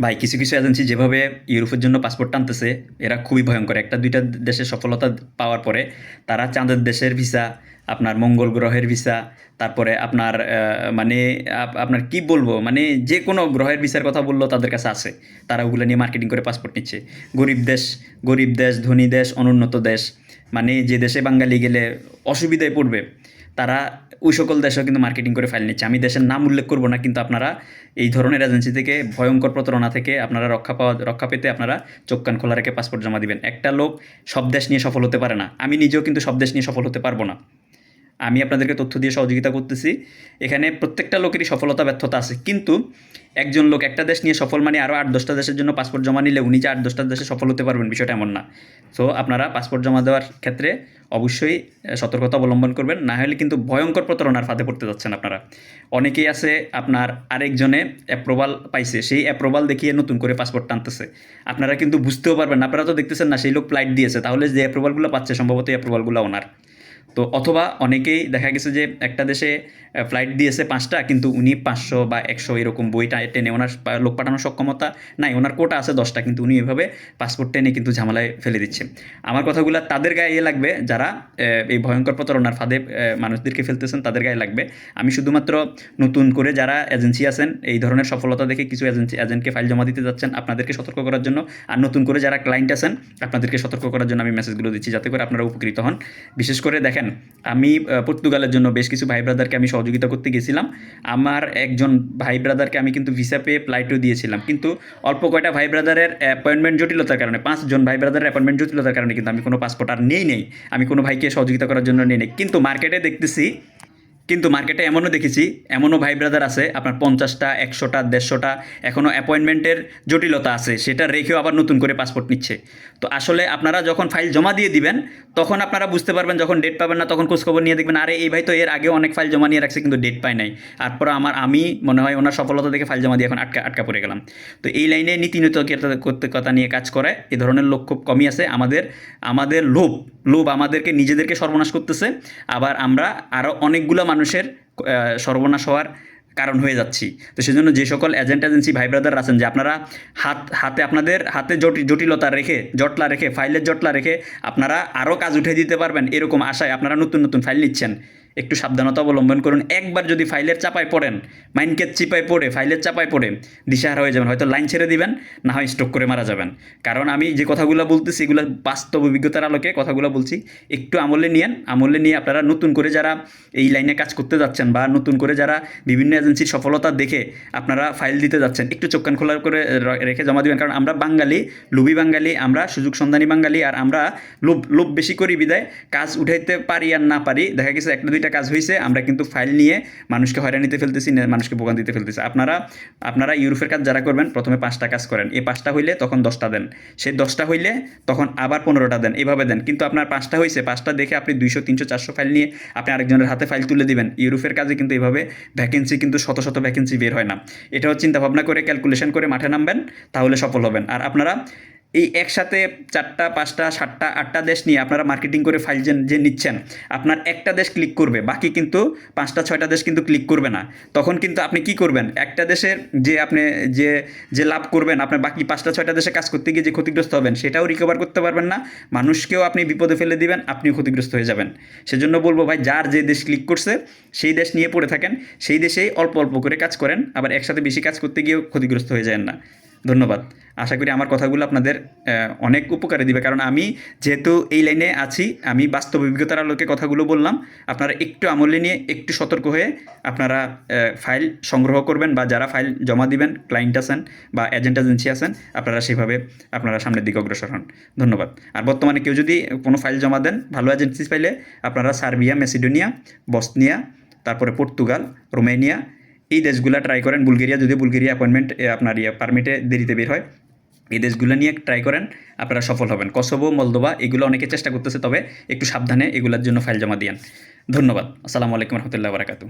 ভাই কিছু কিছু এজেন্সি যেভাবে ইউরোপের জন্য পাসপোর্ট টানতেছে এরা খুবই ভয়ঙ্কর। একটা দুইটা দেশের সফলতা পাওয়ার পরে তারা চাঁদের দেশের ভিসা, আপনার মঙ্গল গ্রহের ভিসা, তারপরে আপনার মানে আপনার কি বলবো, মানে যে কোনো গ্রহের ভিসার কথা বললেও তাদের কাছে আছে। তারা ওগুলো নিয়ে মার্কেটিং করে পাসপোর্ট নিচ্ছে। গরিব দেশ ধনী দেশ অনুন্নত দেশ, মানে যে দেশে বাঙালি গেলে অসুবিধায় পড়বে, তারা ওই সকল দেশেও কিন্তু মার্কেটিং করে ফাইল নিচ্ছে। আমি দেশের নাম উল্লেখ করব না, কিন্তু আপনারা এই ধরনের এজেন্সি থেকে, ভয়ঙ্কর প্রতারণা থেকে আপনারা রক্ষা পেতে আপনারা চোখ কান খোলা রেখে পাসপোর্ট জমা দিবেন। একটা লোক সব দেশ নিয়ে সফল হতে পারে না, আমি নিজেও কিন্তু সব দেশ নিয়ে সফল হতে পারবো না। আমি আপনাদেরকে তথ্য দিয়ে সহযোগিতা করতেছি। এখানে প্রত্যেকটা লোকেরই সফলতা ব্যর্থতা আছে, কিন্তু একজন লোক একটা দেশ নিয়ে সফল মানে আরও 8-10টা দেশের জন্য পাসপোর্ট জমা নিলে উনি যে 8-10টা দেশে সফল হতে পারবেন বিষয়টা এমন না। সো আপনারা পাসপোর্ট জমা দেওয়ার ক্ষেত্রে অবশ্যই সতর্কতা অবলম্বন করবেন, না হলে কিন্তু ভয়ঙ্কর প্রতারণার ফাঁদে পড়তে যাচ্ছেন আপনারা। অনেকেই আছে আপনার আরেকজনে অ্যাপ্রুভাল পাইছে, সেই অ্যাপ্রুভাল দেখিয়ে নতুন করে পাসপোর্ট টানতেছে। আপনারা কিন্তু বুঝতেও পারবেন না, আপনারা তো দেখতেছেন না সেই লোক ফ্লাইট দিয়েছে, তাহলে যে অ্যাপ্রুভালগুলো পাচ্ছে সম্ভবত এই অ্যাপ্রুভালগুলো ওনার। তো অথবা অনেকেই দেখা গেছে যে একটা দেশে ফ্লাইট দিয়েছে 5টা, কিন্তু উনি 500 বা 100 এরকম বইটা টেনে ওনার লোক পাঠানোর সক্ষমতা নাই, ওনার কোটা আছে 10টা, কিন্তু উনি এভাবে পাসপোর্ট টেনে কিন্তু ঝামেলায় ফেলে দিচ্ছে। আমার কথাগুলো তাদের গায়ে লাগবে যারা এই ভয়ঙ্কর প্রতারণার ফাঁদে মানুষদেরকে ফেলতেছেন, তাদের গায়ে লাগবে। আমি শুধুমাত্র নতুন করে যারা এজেন্সি আছেন এই ধরনের সফলতা দেখে কিছু এজেন্টকে ফাইল জমা দিতে যাচ্ছেন, আপনাদেরকে সতর্ক করার জন্য, আর নতুন করে যারা ক্লায়েন্ট আছেন আপনাদেরকে সতর্ক করার জন্য আমি মেসেজগুলো দিচ্ছি, যাতে করে আপনারা উপকৃত হন। বিশেষ করে দেখেন, আমি পর্তুগালের জন্য বেশ কিছু ভাই ব্রাদারকে আমি সহযোগিতা করতে গেছিলাম। আমার একজন ভাই ব্রাদারকে আমি কিন্তু ভিসা পেয়ে ফ্লাইটও দিয়েছিলাম, কিন্তু অল্প কয়টা ভাই ব্রাদারের অ্যাপয়েন্টমেন্ট জটিলতার কারণে, 5জন ভাই ব্রাদারের অ্যাপয়েন্টমেন্ট জটিলতার কারণে কিন্তু আমি কোনো পাসপোর্ট আর নেই, আমি কোনো ভাইকে সহযোগিতা করার জন্য নেই। কিন্তু মার্কেটে এমনও দেখেছি, এমনও ভাই ব্রাদার আছে আপনার 50টা 100টা 150টা এখনও অ্যাপয়েন্টমেন্টের জটিলতা আছে, সেটা রেখেও আবার নতুন করে পাসপোর্ট নিচ্ছে। তো আসলে আপনারা যখন ফাইল জমা দিয়ে দিবেন তখন আপনারা বুঝতে পারবেন, যখন ডেট পাবেন না তখন খোঁজখবর নিয়ে দেখবেন আরে এই ভাই তো এর আগেও অনেক ফাইল জমা নিয়ে রাখছে কিন্তু ডেট পায় নাই। তারপর আমি মনে হয় ওনার সফলতা দেখে ফাইল জমা দিয়ে এখন আটকা পড়ে গেলাম। তো এই লাইনে নীতিনৈতিকতা নিয়ে কাজ করে এ ধরনের লোক খুব কমই আছে। আমাদের লোভ আমাদেরকে নিজেদেরকে সর্বনাশ করতেছে, আবার আমরা আরও অনেকগুলো মানুষের সর্বনাশ হওয়ার কারণ হয়ে যাচ্ছি। তো সেজন্য যে সকল এজেন্সি ভাই ব্রাদার আছেন, যে আপনারা আপনাদের হাতে জটলা রেখে ফাইলের জটলা রেখে আপনারা আরও কাজ উঠে দিতে পারবেন এরকম আশায় আপনারা নতুন ফাইল নিচ্ছেন, একটু সাবধানতা অবলম্বন করুন। একবার যদি ফাইলের চাপায় পড়েন, মাইন্ডকের চিপায় পড়ে ফাইলের চাপায় পড়ে দিশাহারা হয়ে যাবেন, হয়তো লাইন ছেড়ে দিবেন, না হয় স্ট্রোক করে মারা যাবেন। কারণ আমি যে কথাগুলো বলতেছি এগুলো বাস্তব অভিজ্ঞতার আলোকে কথাগুলো বলছি, একটু আমলে নিয়ে আপনারা নতুন করে যারা এই লাইনে কাজ করতে যাচ্ছেন, বা নতুন করে যারা বিভিন্ন এজেন্সির সফলতা দেখে আপনারা ফাইল দিতে যাচ্ছেন, একটু চোখ কান খোলা করে রেখে জমা দিবেন। কারণ আমরা বাঙালি, লোভী বাঙালি, আমরা সুযোগ সন্ধানী বাঙালি, আর আমরা লোভ বেশি করি বিদায় কাজ উঠাইতে পারি আর না পারি, দেখা গেছে একটা দুইটা কাজ হয়েছে আমরা কিন্তু ফাইল নিয়ে মানুষকে হয়রানিতে ফেলতেছি, মানুষকে ভোগান্তিতে ফেলতেছি। আপনারা ইউরোপের কাজ যারা করবেন প্রথমে 5টা কাজ করেন, এই 5টা হইলে তখন 10টা দেন, সেই 10টা হইলে তখন আবার 15টা দেন, এভাবে দেন। কিন্তু আপনার 5টা হয়েছে, 5টা দেখে আপনি 200 300 400 ফাইল নিয়ে আপনি আরেকজনের হাতে ফাইল তুলে দিবেন। ইউরোপের কাজে কিন্তু এভাবে ভ্যাকেন্সি কিন্তু শত ভ্যাকেন্সি বের হয় না। এটাও চিন্তা ভাবনা করে ক্যালকুলেশন করে মাঠে নামবেন, তাহলে সফল হবেন। আর আপনারা এই একসাথে 4টা 5টা 7টা 8টা দেশ নিয়ে আপনারা মার্কেটিং করে ফাইল যে নিচ্ছেন, আপনার একটা দেশ ক্লিক করবে, বাকি কিন্তু 5টা 6টা দেশ কিন্তু ক্লিক করবে না। তখন কিন্তু আপনি কি করবেন, একটা দেশের যে আপনি যে লাভ করবেন, আপনার বাকি 5টা 6টা দেশে কাজ করতে গিয়ে যে ক্ষতিগ্রস্ত হবেন সেটাও রিকভার করতে পারবেন না, মানুষকেও আপনি বিপদে ফেলে দিবেন, আপনিও ক্ষতিগ্রস্ত হয়ে যাবেন। সেজন্য বলবো ভাই, যার যে দেশ ক্লিক করছে সেই দেশ নিয়ে পড়ে থাকেন, সেই দেশেই অল্প করে কাজ করেন, আবার একসাথে বেশি কাজ করতে গিয়েও ক্ষতিগ্রস্ত হয়ে যায় না। ধন্যবাদ। আশা করি আমার কথাগুলো আপনাদের অনেক উপকারে দিবে, কারণ আমি যেহেতু এই লাইনে আছি, আমি বাস্তব অভিজ্ঞতার আলোকে কথাগুলো বললাম। আপনারা একটু আমলে নিয়ে একটু সতর্ক হয়ে আপনারা ফাইল সংগ্রহ করবেন, বা যারা ফাইল জমা দিবেন ক্লায়েন্ট আছেন বা এজেন্সি আছেন, আপনারা সেভাবে আপনারা সামনের দিকে অগ্রসর হন। ধন্যবাদ। আর বর্তমানে কেউ যদি কোনো ফাইল জমা দেন ভালো এজেন্সি পাইলে, আপনারা সার্বিয়া, মেসিডোনিয়া, বসনিয়া, তারপরে পর্তুগাল, রোমেনিয়া, এই দেশগুলো ট্রাই করেন। বুলগেরিয়া অ্যাপয়েন্টমেন্ট আপনার পারমিটে দেরিতে বের হয়, এই দেশগুলো নিয়ে ট্রাই করেন, আপনারা সফল হবেন। কসোভো, মলদোভা এগুলো অনেকে চেষ্টা করতেছে, তবে একটু সাবধানে এগুলোর জন্য ফাইল জমা দিয়েন। ধন্যবাদ। আসসালামু আলাইকুম রহমতুল্লাহ বারাকাতু।